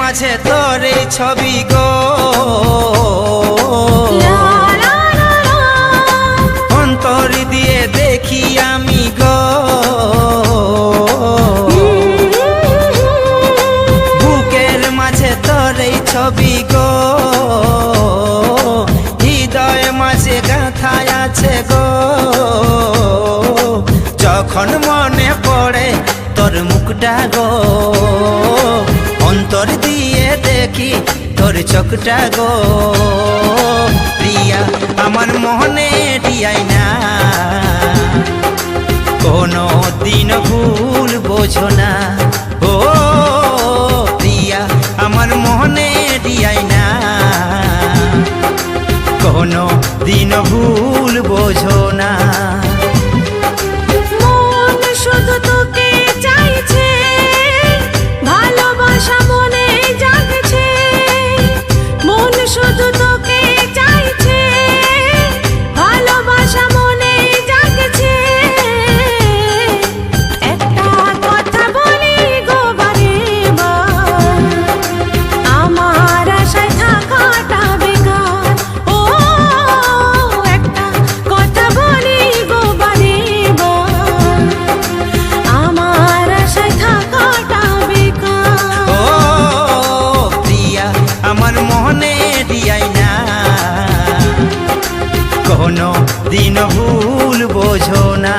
মাঝে তোর এই ছবি গো, অন্তর দিয়ে দেখি আমি গো, বুকের মাঝে তোর এই ছবি গো, হৃদয় মাঝে গাঁথা আছে গো। যখন মনে পড়ে তোর মুখটা গো, অন্তর দিয়ে দেখি তোর চোখটা গো। প্রিয়া আমার মনে দিয়াই না, কোনো দিন ভুল বোঝো না। ও প্রিয়া আমার মনে দিয়াই না, কোনো দিন ভুল বোঝো না। মন শুধু তোকে চাইছে, ভালোবাসা মনে জাগছে। মন শুধু তোকে চাইছে, ভালোবাসা মনে জাগছে। একটা কথা বলি গো বারে বার, আমার আশায় থাকাটা বেকার। ও একটা কথা বলি গো বারে বার, আমার আশায় থাকাটা বেকার। ও প্রিয়া আমার মনে দিয়াই না, কোনো দিন ভুল বোঝো না।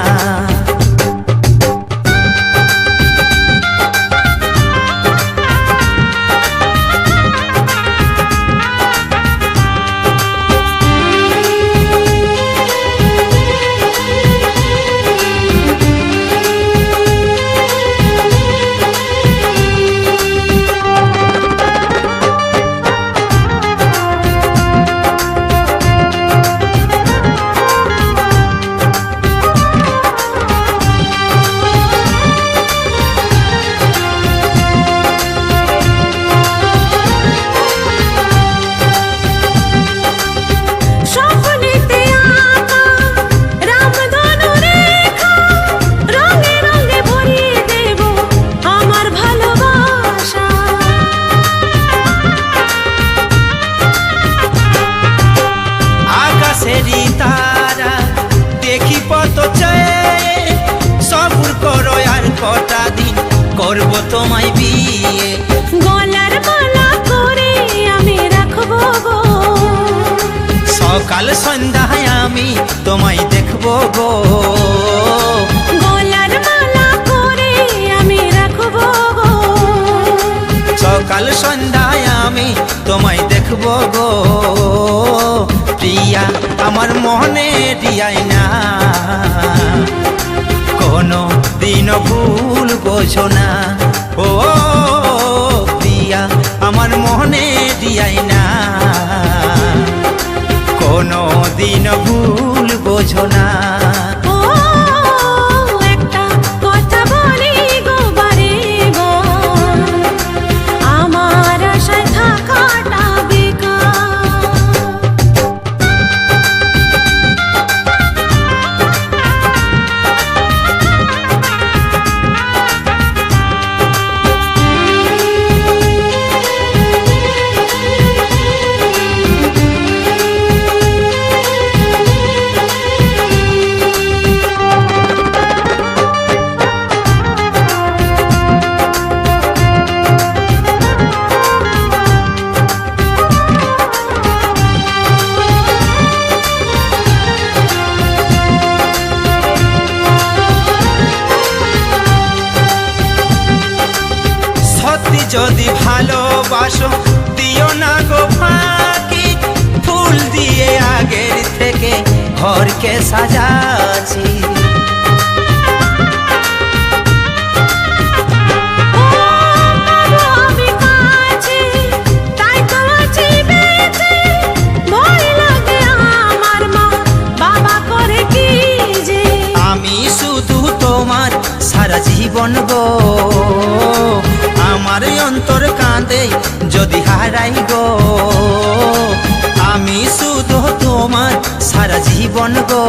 স্বপ্নেতে আঁকা রামধনু রেখা, রঙে রঙে ভরিয়ে দেব আমার ভালোবাসা। আকাশেরই তারা দেখি পত চায়, সবুর করো আর কটা দিন করব তোমায় বিয়ে। গলার মালা করে আমি রাখবো গো, সকাল সন্ধ্যায় আমি তোমায় দেখবো গো। গলার মালা করে আমি রাখবো গো। সকাল সন্ধ্যায় আমি তোমায় দেখবো গো। প্রিয়া আমার মনে দিয়াই না, কোনো দিন ভুল বোঝো না। ও প্রিয়া আমার মনে দিয়াই না, কোনো দিন ভুল বোঝো না। ও একটা কথা বলি গো বারে বার, আমার আশায় থাকাটা বেকার। সত্যি যদি ভালোবাসো দিও না গো ফাঁকি, ফুল দিয়ে আগের থেকে ঘরকে সাজাচ্ছি। আমি কাছে তাই তো আছি বেঁচে, ভয় লাগে আমার মা বাবা করে কি যে। আমি শুধু তোমার সারা জীবন গো, আমার অন্তর কাঁদে যদি হারাই গো। আমি শুধু তোমার সারা জীবন গো,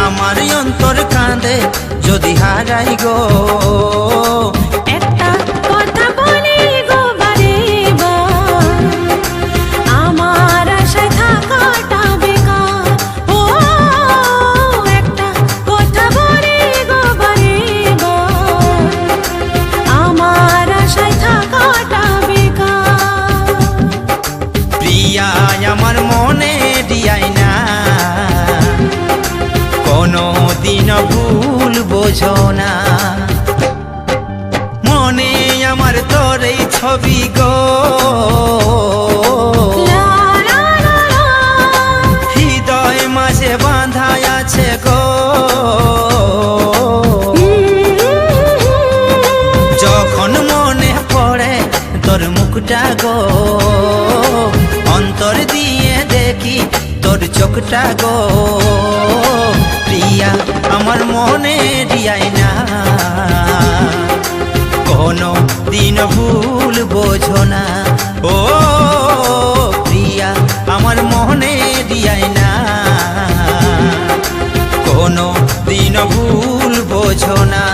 আমার অন্তর কাঁদে যদি হারাই গো। একটা কথা বলি গো ভুল বোঝো না। মনে আমার তোর এই ছবি গো, লা লা লা লা। হৃদয় মাঝে বাঁধা আছে গো। যখন মনে পড়ে তোর মুখটা গো, অন্তর দিয়ে দেখি তোর চোখটা গো। প্রিয়া আমার মনে দিয়াই না, কোনো দিন ভুল বোঝো না। ও প্রিয়া আমার মনে দিয়াই না, কোনো দিন ভুল বোঝো না।